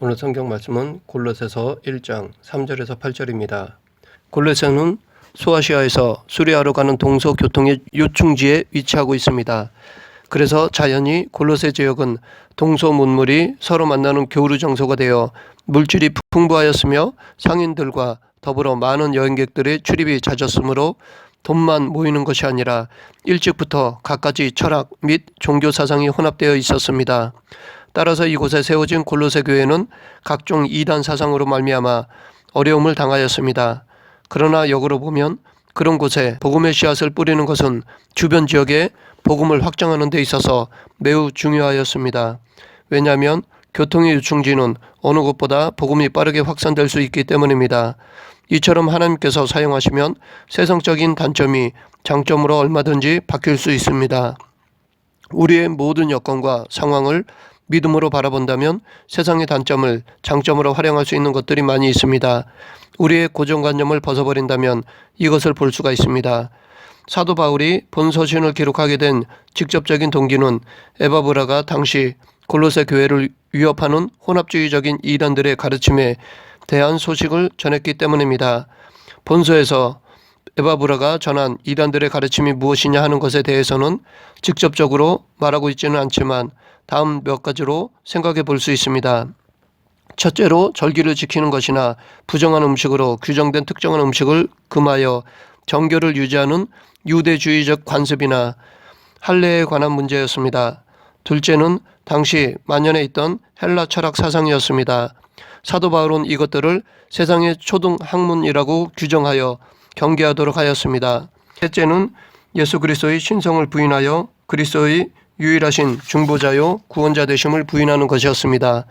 오늘 성경 말씀은 골로새서 1장 3절에서 8절입니다. 골로새는 소아시아에서 수리아로 가는 동서 교통의 요충지에 위치하고 있습니다. 그래서 자연히 골로새 지역은 동서 문물이 서로 만나는 교류 장소가 되어 물질이 풍부하였으며 상인들과 더불어 많은 여행객들의 출입이 잦았으므로 돈만 모이는 것이 아니라 일찍부터 갖가지 철학 및 종교 사상이 혼합되어 있었습니다. 따라서 이곳에 세워진 골로새 교회는 각종 이단 사상으로 말미암아 어려움을 당하였습니다. 그러나 역으로 보면 그런 곳에 복음의 씨앗을 뿌리는 것은 주변 지역에 복음을 확장하는 데 있어서 매우 중요하였습니다. 왜냐하면 교통의 요충지는 어느 곳보다 복음이 빠르게 확산될 수 있기 때문입니다. 이처럼 하나님께서 사용하시면 세상적인 단점이 장점으로 얼마든지 바뀔 수 있습니다. 우리의 모든 여건과 상황을 믿음으로 바라본다면 세상의 단점을 장점으로 활용할 수 있는 것들이 많이 있습니다. 우리의 고정관념을 벗어버린다면 이것을 볼 수가 있습니다. 사도 바울이 본서신을 기록하게 된 직접적인 동기는 에바브라가 당시 골로새 교회를 위협하는 혼합주의적인 이단들의 가르침에 대한 소식을 전했기 때문입니다. 본서에서 에바브라가 전한 이단들의 가르침이 무엇이냐 하는 것에 대해서는 직접적으로 말하고 있지는 않지만 다음 몇 가지로 생각해 볼 수 있습니다. 첫째로 절기를 지키는 것이나 부정한 음식으로 규정된 특정한 음식을 금하여 정결을 유지하는 유대주의적 관습이나 할례에 관한 문제였습니다. 둘째는 당시 만연해 있던 헬라 철학 사상이었습니다. 사도 바울은 이것들을 세상의 초등 학문이라고 규정하여 경계하도록 하였습니다. 셋째는 예수 그리스도의 신성을 부인하여 그리스도의 유일하신 중보자요 구원자 되심을 부인하는 것이었습니다.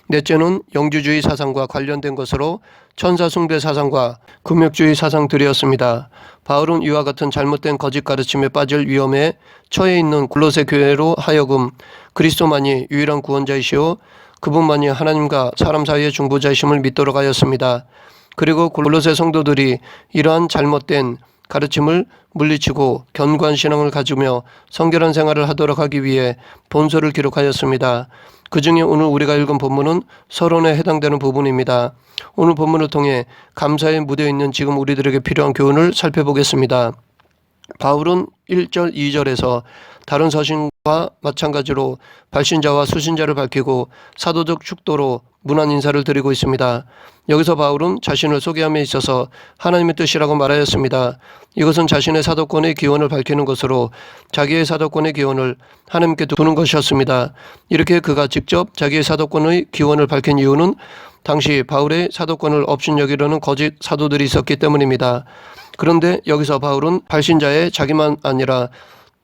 넷째는 영주주의 사상과 관련된 것으로 천사 숭배 사상과 금욕주의 사상들이었습니다. 바울은 이와 같은 잘못된 거짓 가르침에 빠질 위험에 처해 있는 골로새 교회로 하여금 그리스도만이 유일한 구원자이시오 그분만이 하나님과 사람 사이의 중보자이심을 믿도록 하였습니다. 그리고 골로새 성도들이 이러한 잘못된 가르침을 물리치고 견고한 신앙을 가지며 성결한 생활을 하도록 하기 위해 본서를 기록하였습니다. 그 중에 오늘 우리가 읽은 본문은 서론에 해당되는 부분입니다. 오늘 본문을 통해 감사에 묻어 있는 지금 우리들에게 필요한 교훈을 살펴보겠습니다. 바울은 1절, 2절에서 다른 서신과 마찬가지로 발신자와 수신자를 밝히고 사도적 축도로 문안 인사를 드리고 있습니다. 여기서 바울은 자신을 소개함에 있어서 하나님의 뜻이라고 말하였습니다. 이것은 자신의 사도권의 기원을 밝히는 것으로 자기의 사도권의 기원을 하나님께 두는 것이었습니다. 이렇게 그가 직접 자기의 사도권의 기원을 밝힌 이유는 당시 바울의 사도권을 업신여기려는 거짓 사도들이 있었기 때문입니다. 그런데 여기서 바울은 발신자의 자기만 아니라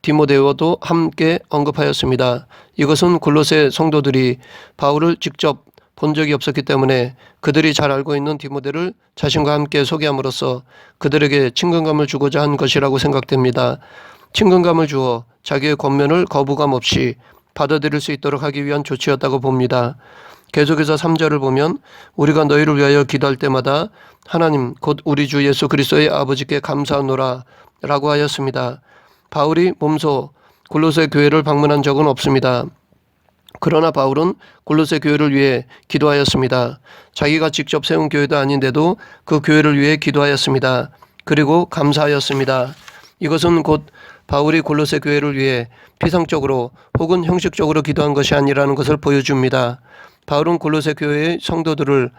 디모데오도 함께 언급하였습니다. 이것은 골로새 성도들이 바울을 직접 본 적이 없었기 때문에 그들이 잘 알고 있는 디모데를 자신과 함께 소개함으로써 그들에게 친근감을 주고자 한 것이라고 생각됩니다. 친근감을 주어 자기의 권면을 거부감 없이 받아들일 수 있도록 하기 위한 조치였다고 봅니다. 계속해서 3절을 보면 우리가 너희를 위하여 기도할 때마다 하나님 곧 우리 주 예수 그리스도의 아버지께 감사하노라 라고 하였습니다. 바울이 몸소 골로새 교회를 방문한 적은 없습니다. 그러나 바울은 골로새 교회를 위해 기도하였습니다. 자기가 직접 세운 교회도 아닌데도 그 교회를 위해 기도하였습니다. 그리고 감사하였습니다. 이것은 곧 바울이 골로새 교회를 위해 피상적으로 혹은 형식적으로 기도한 것이 아니라는 것을 보여줍니다. 바울은 골로새 교회의 성도들을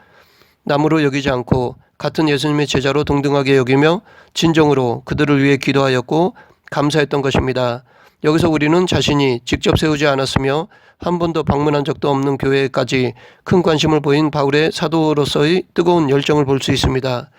남으로 여기지 않고 같은 예수님의 제자로 동등하게 여기며 진정으로 그들을 위해 기도하였고 감사했던 것입니다. 여기서 우리는 자신이 직접 세우지 않았으며 한 번도 방문한 적도 없는 교회까지 큰 관심을 보인 바울의 사도로서의 뜨거운 열정을 볼 수 있습니다.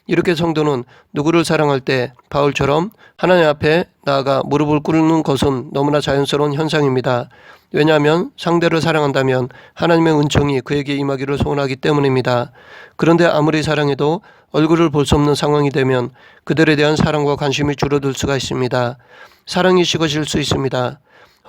이렇게 성도는 누구를 사랑할 때 바울처럼 하나님 앞에 나아가 무릎을 꿇는 것은 너무나 자연스러운 현상입니다. 왜냐하면 상대를 사랑한다면 하나님의 은총이 그에게 임하기를 소원하기 때문입니다. 그런데 아무리 사랑해도 얼굴을 볼 수 없는 상황이 되면 그들에 대한 사랑과 관심이 줄어들 수가 있습니다. 사랑이 식어질 수 있습니다.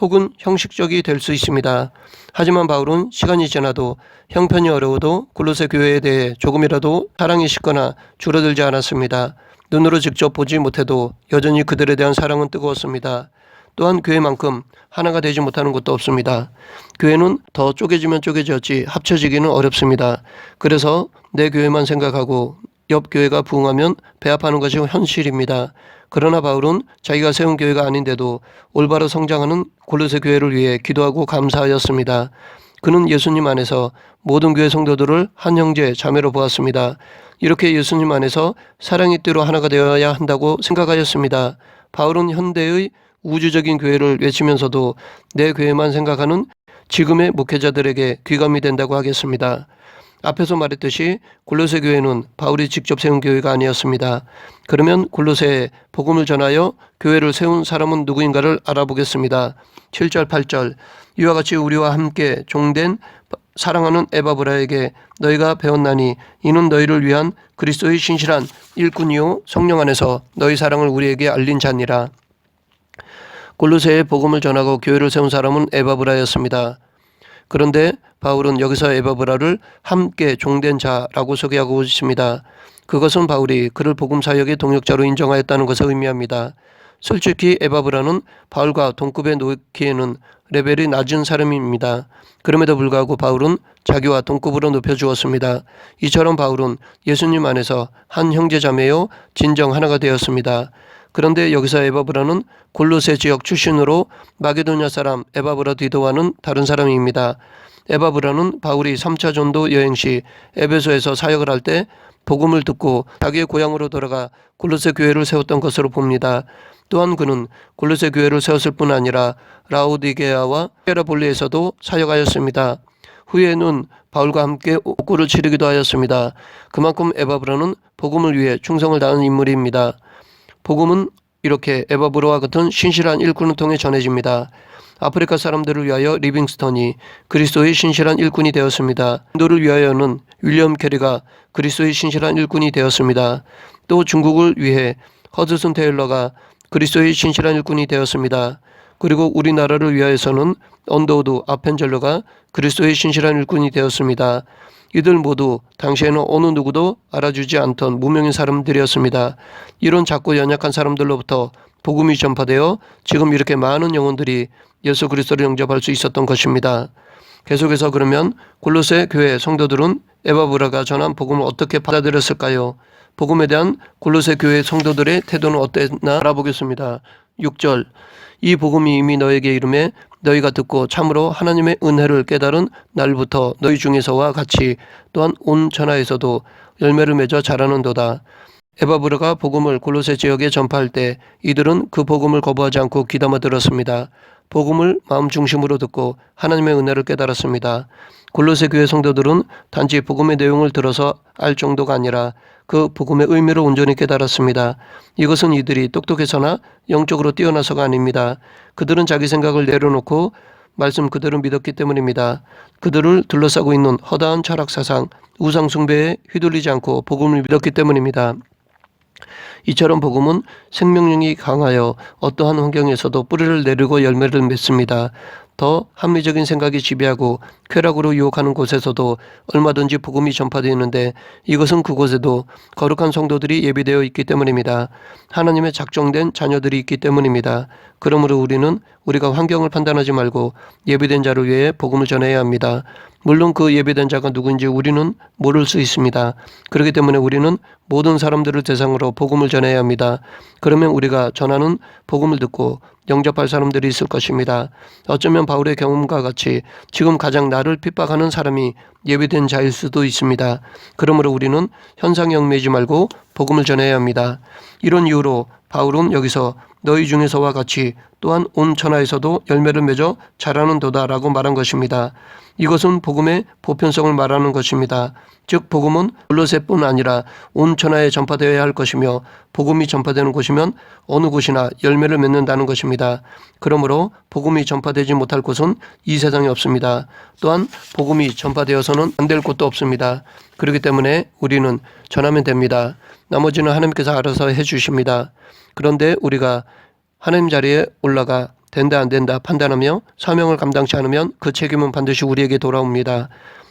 혹은 형식적이 될 수 있습니다. 하지만 바울은 시간이 지나도 형편이 어려워도 골로새 교회에 대해 조금이라도 사랑이 식거나 줄어들지 않았습니다. 눈으로 직접 보지 못해도 여전히 그들에 대한 사랑은 뜨거웠습니다. 또한 교회만큼 하나가 되지 못하는 곳도 없습니다. 교회는 더 쪼개지면 쪼개졌지 합쳐지기는 어렵습니다. 그래서 내 교회만 생각하고 옆 교회가 부흥하면 배합하는 것이 현실입니다. 그러나 바울은 자기가 세운 교회가 아닌데도 올바로 성장하는 골로새 교회를 위해 기도하고 감사하였습니다. 그는 예수님 안에서 모든 교회 성도들을 한 형제 자매로 보았습니다. 이렇게 예수님 안에서 사랑의 띠로 하나가 되어야 한다고 생각하였습니다. 바울은 현대의 우주적인 교회를 외치면서도 내 교회만 생각하는 지금의 목회자들에게 귀감이 된다고 하겠습니다. 앞에서 말했듯이 골로새 교회는 바울이 직접 세운 교회가 아니었습니다. 그러면 골로새에 복음을 전하여 교회를 세운 사람은 누구인가를 알아보겠습니다. 7절 8절 이와 같이 우리와 함께 종된 사랑하는 에바브라에게 너희가 배웠나니 이는 너희를 위한 그리스도의 신실한 일꾼이요 성령 안에서 너희 사랑을 우리에게 알린 자니라. 골로새에 복음을 전하고 교회를 세운 사람은 에바브라였습니다. 그런데 바울은 여기서 에바브라를 함께 종된 자라고 소개하고 있습니다. 그것은 바울이 그를 복음 사역의 동역자로 인정하였다는 것을 의미합니다. 솔직히 에바브라는 바울과 동급에 놓기에는 레벨이 낮은 사람입니다. 그럼에도 불구하고 바울은 자기와 동급으로 높여주었습니다. 이처럼 바울은 예수님 안에서 한 형제자매요 진정 하나가 되었습니다. 그런데 여기서 에바브라는 골로새 지역 출신으로 마게도냐 사람 에바브라 디도와는 다른 사람입니다. 에바브라는 바울이 3차 전도 여행 시 에베소에서 사역을 할 때 복음을 듣고 자기의 고향으로 돌아가 골로새 교회를 세웠던 것으로 봅니다. 또한 그는 골로새 교회를 세웠을 뿐 아니라 라오디게아와 히에라볼리에서도 사역하였습니다. 후에는 바울과 함께 옥고를 치르기도 하였습니다. 그만큼 에바브라는 복음을 위해 충성을 다한 인물입니다. 복음은 이렇게 에바브라와 같은 신실한 일꾼을 통해 전해집니다. 아프리카 사람들을 위하여 리빙스턴이 그리스도의 신실한 일꾼이 되었습니다. 인도를 위하여는 윌리엄 캐리가 그리스도의 신실한 일꾼이 되었습니다. 또 중국을 위해 허드슨 테일러가 그리스도의 신실한 일꾼이 되었습니다. 그리고 우리나라를 위하여서는 언더우드 아펜젤러가 그리스도의 신실한 일꾼이 되었습니다. 이들 모두 당시에는 어느 누구도 알아주지 않던 무명인 사람들이었습니다. 이런 작고 연약한 사람들로부터 복음이 전파되어 지금 이렇게 많은 영혼들이 예수 그리스도를 영접할 수 있었던 것입니다. 계속해서 그러면 골로새 교회 성도들은 에바브라가 전한 복음을 어떻게 받아들였을까요? 복음에 대한 골로새 교회 성도들의 태도는 어땠나 알아보겠습니다. 6절 이 복음이 이미 너에게 이름에 너희가 듣고 참으로 하나님의 은혜를 깨달은 날부터 너희 중에서와 같이 또한 온 천하에서도 열매를 맺어 자라는도다. 에바브라가 복음을 골로새 지역에 전파할 때 이들은 그 복음을 거부하지 않고 귀담아 들었습니다. 복음을 마음 중심으로 듣고 하나님의 은혜를 깨달았습니다. 골로새 교회 성도들은 단지 복음의 내용을 들어서 알 정도가 아니라 그 복음의 의미를 온전히 깨달았습니다. 이것은 이들이 똑똑해서나 영적으로 뛰어나서가 아닙니다. 그들은 자기 생각을 내려놓고 말씀 그대로 믿었기 때문입니다. 그들을 둘러싸고 있는 허다한 철학 사상, 우상 숭배에 휘둘리지 않고 복음을 믿었기 때문입니다. 이처럼 복음은 생명력이 강하여 어떠한 환경에서도 뿌리를 내리고 열매를 맺습니다. 더 합리적인 생각이 지배하고 쾌락으로 유혹하는 곳에서도 얼마든지 복음이 전파되는데 이것은 그곳에도 거룩한 성도들이 예비되어 있기 때문입니다. 하나님의 작정된 자녀들이 있기 때문입니다. 그러므로 우리는 우리가 환경을 판단하지 말고 예비된 자를 위해 복음을 전해야 합니다. 물론 그 예비된 자가 누구인지 우리는 모를 수 있습니다. 그렇기 때문에 우리는 모든 사람들을 대상으로 복음을 전해야 합니다. 그러면 우리가 전하는 복음을 듣고 영접할 사람들이 있을 것입니다. 어쩌면 바울의 경험과 같이 지금 가장 나를 핍박하는 사람이 예비된 자일 수도 있습니다. 그러므로 우리는 현상에 얽매이지 말고 복음을 전해야 합니다. 이런 이유로 바울은 여기서 너희 중에서와 같이 또한 온 천하에서도 열매를 맺어 자라는도다라고 말한 것입니다. 이것은 복음의 보편성을 말하는 것입니다. 즉 복음은 골로새뿐 아니라 온 천하에 전파되어야 할 것이며 복음이 전파되는 곳이면 어느 곳이나 열매를 맺는다는 것입니다. 그러므로 복음이 전파되지 못할 곳은 이 세상에 없습니다. 또한 복음이 전파되어서는 안 될 곳도 없습니다. 그렇기 때문에 우리는 전하면 됩니다. 나머지는 하나님께서 알아서 해주십니다. 그런데 우리가 하나님 자리에 올라가 된다 안 된다 판단하며 사명을 감당치 않으면 그 책임은 반드시 우리에게 돌아옵니다.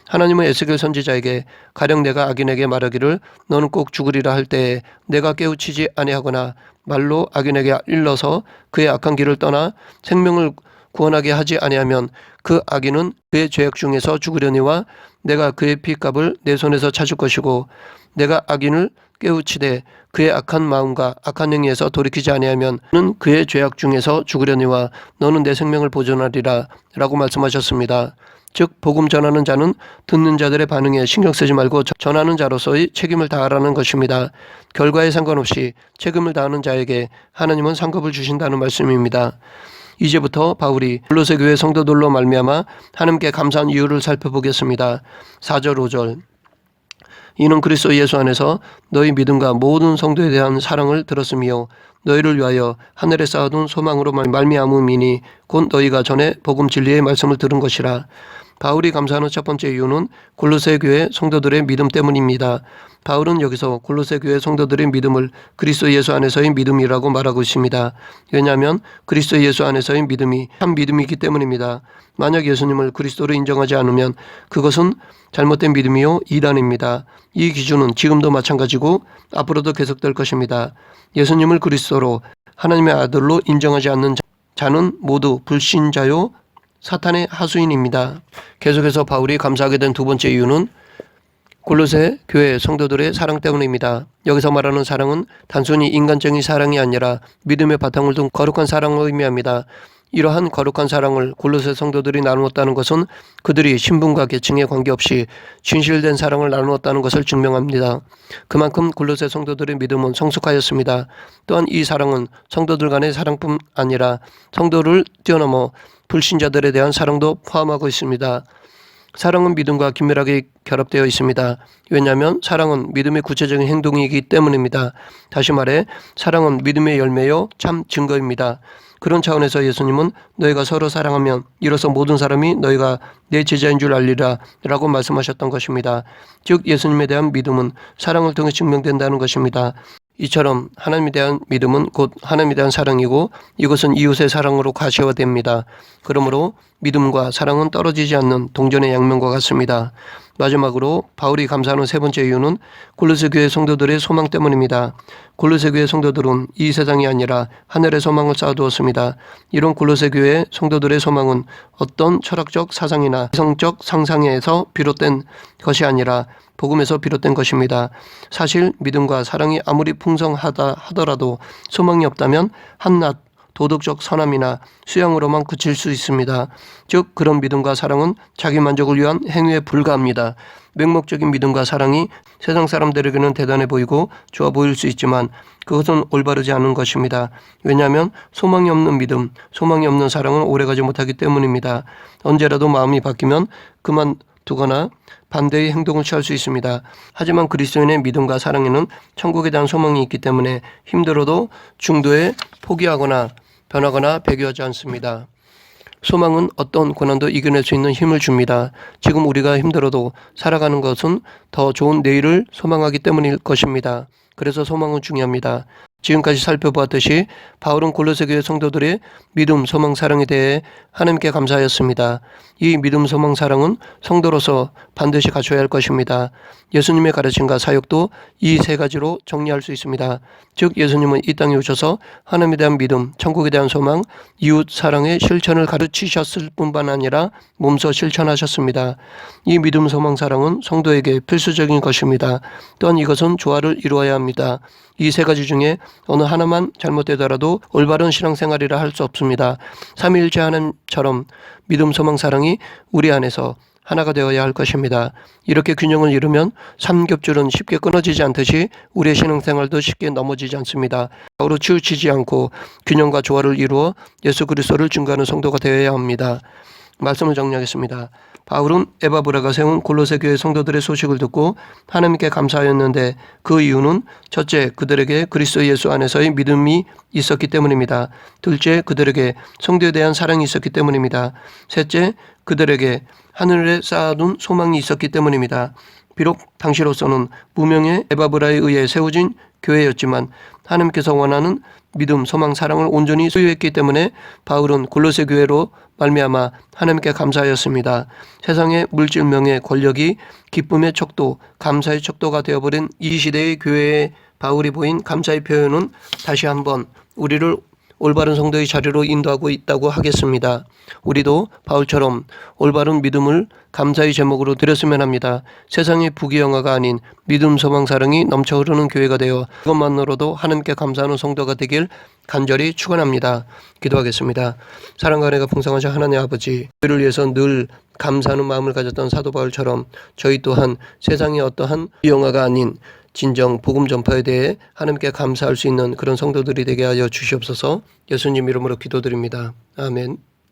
하나님은 에스겔 선지자에게 가령 내가 악인에게 말하기를 너는 꼭 죽으리라 할 때에 내가 깨우치지 아니하거나 말로 악인에게 일러서 그의 악한 길을 떠나 생명을 구원하게 하지 아니하면 그 악인은 그의 죄악 중에서 죽으려니와 내가 그의 피값을 내 손에서 찾을 것이고 내가 악인을 깨우치되 그의 악한 마음과 악한 행위에서 돌이키지 아니하면 는 그의 죄악 중에서 죽으려니와 너는 내 생명을 보존하리라 라고 말씀하셨습니다. 즉 복음 전하는 자는 듣는 자들의 반응에 신경 쓰지 말고 전하는 자로서의 책임을 다하라는 것입니다. 결과에 상관없이 책임을 다하는 자에게 하나님은 상급을 주신다는 말씀입니다. 이제부터 바울이 골로새 교회 성도들로 말미암아 하나님께 감사한 이유를 살펴보겠습니다. 4절 5절 이는 그리스도 예수 안에서 너희 믿음과 모든 성도에 대한 사랑을 들었으며 너희를 위하여 하늘에 쌓아둔 소망으로 말미암음이니 곧 너희가 전에 복음 진리의 말씀을 들은 것이라. 바울이 감사하는 첫 번째 이유는 골로새 교회 성도들의 믿음 때문입니다. 바울은 여기서 골로새 교회 성도들의 믿음을 그리스도 예수 안에서의 믿음이라고 말하고 있습니다. 왜냐하면 그리스도 예수 안에서의 믿음이 참 믿음이기 때문입니다. 만약 예수님을 그리스도로 인정하지 않으면 그것은 잘못된 믿음이요 이단입니다. 이 기준은 지금도 마찬가지고 앞으로도 계속될 것입니다. 예수님을 그리스도로 하나님의 아들로 인정하지 않는 자는 모두 불신자요 사탄의 하수인입니다. 계속해서 바울이 감사하게 된 두 번째 이유는 골로새 교회 성도들의 사랑 때문입니다. 여기서 말하는 사랑은 단순히 인간적인 사랑이 아니라 믿음의 바탕을 둔 거룩한 사랑을 의미합니다. 이러한 거룩한 사랑을 골로새 성도들이 나누었다는 것은 그들이 신분과 계층에 관계없이 진실된 사랑을 나누었다는 것을 증명합니다. 그만큼 골로새 성도들의 믿음은 성숙하였습니다. 또한 이 사랑은 성도들 간의 사랑뿐 아니라 성도를 뛰어넘어 불신자들에 대한 사랑도 포함하고 있습니다. 사랑은 믿음과 긴밀하게 결합되어 있습니다. 왜냐하면 사랑은 믿음의 구체적인 행동이기 때문입니다. 다시 말해 사랑은 믿음의 열매요 참 증거입니다. 그런 차원에서 예수님은 너희가 서로 사랑하면 이로써 모든 사람이 너희가 내 제자인 줄 알리라 라고 말씀하셨던 것입니다. 즉 예수님에 대한 믿음은 사랑을 통해 증명된다는 것입니다. 이처럼 하나님에 대한 믿음은 곧 하나님에 대한 사랑이고 이것은 이웃의 사랑으로 가시화됩니다. 그러므로 믿음과 사랑은 떨어지지 않는 동전의 양면과 같습니다. 마지막으로 바울이 감사하는 세 번째 이유는 골로새 교회 성도들의 소망 때문입니다. 골로새 교회 성도들은 이 세상이 아니라 하늘의 소망을 쌓아두었습니다. 이런 골로새 교회 성도들의 소망은 어떤 철학적 사상이나 이성적 상상에서 비롯된 것이 아니라 복음에서 비롯된 것입니다. 사실 믿음과 사랑이 아무리 풍성하다 하더라도 소망이 없다면 한낱 도덕적 선함이나 수양으로만 그칠 수 있습니다. 즉 그런 믿음과 사랑은 자기 만족을 위한 행위에 불과합니다. 맹목적인 믿음과 사랑이 세상 사람들에게는 대단해 보이고 좋아 보일 수 있지만 그것은 올바르지 않은 것입니다. 왜냐하면 소망이 없는 믿음, 소망이 없는 사랑은 오래가지 못하기 때문입니다. 언제라도 마음이 바뀌면 그만두거나 반대의 행동을 취할 수 있습니다. 하지만 그리스도인의 믿음과 사랑에는 천국에 대한 소망이 있기 때문에 힘들어도 중도에 포기하거나 변하거나 배교하지 않습니다. 소망은 어떤 고난도 이겨낼 수 있는 힘을 줍니다. 지금 우리가 힘들어도 살아가는 것은 더 좋은 내일을 소망하기 때문일 것입니다. 그래서 소망은 중요합니다. 지금까지 살펴보았듯이 바울은 골로새 교회 성도들의 믿음, 소망, 사랑에 대해 하나님께 감사하였습니다. 이 믿음, 소망, 사랑은 성도로서 반드시 갖춰야 할 것입니다. 예수님의 가르침과 사역도 이 세 가지로 정리할 수 있습니다. 즉 예수님은 이 땅에 오셔서 하나님에 대한 믿음, 천국에 대한 소망, 이웃 사랑의 실천을 가르치셨을 뿐만 아니라 몸소 실천하셨습니다. 이 믿음, 소망, 사랑은 성도에게 필수적인 것입니다. 또한 이것은 조화를 이루어야 합니다. 이 세 가지 중에 어느 하나만 잘못되더라도 올바른 신앙생활이라 할 수 없습니다. 삼위일체 하나님처럼 믿음, 소망, 사랑이 우리 안에서 하나가 되어야 할 것입니다. 이렇게 균형을 이루면 삼겹줄은 쉽게 끊어지지 않듯이 우리의 신앙생활도 쉽게 넘어지지 않습니다. 서로 치우치지 않고 균형과 조화를 이루어 예수 그리스도를 증거하는 성도가 되어야 합니다. 말씀을 정리하겠습니다. 바울은 에바브라가 세운 골로새 교회 성도들의 소식을 듣고 하나님께 감사하였는데 그 이유는 첫째, 그들에게 그리스도 예수 안에서의 믿음이 있었기 때문입니다. 둘째, 그들에게 성도에 대한 사랑이 있었기 때문입니다. 셋째, 그들에게 하늘에 쌓아둔 소망이 있었기 때문입니다. 비록 당시로서는 무명의 에바브라에 의해 세워진 교회였지만 하나님께서 원하는 믿음, 소망, 사랑을 온전히 소유했기 때문에 바울은 골로새 교회로 말미암아 하나님께 감사하였습니다. 세상의 물질, 명예, 권력이 기쁨의 척도, 감사의 척도가 되어버린 이 시대의 교회에 바울이 보인 감사의 표현은 다시 한번 우리를 올바른 성도의 자리로 인도하고 있다고 하겠습니다. 우리도 바울처럼 올바른 믿음을 감사의 제목으로 드렸으면 합니다. 세상의 부귀영화가 아닌 믿음, 소망, 사랑이 넘쳐 흐르는 교회가 되어 그것만으로도 하나님께 감사하는 성도가 되길 간절히 축원합니다. 기도하겠습니다. 사랑과 은혜가 풍성하신 하나님 아버지, 저희를 위해서 늘 감사하는 마음을 가졌던 사도 바울처럼 저희 또한 세상의 어떠한 영화가 아닌 진정 복음 전파에 대해 하나님께 감사할 수 있는 그런 성도들이 되게 하여 주시옵소서. 예수님 이름으로 기도드립니다. 아멘.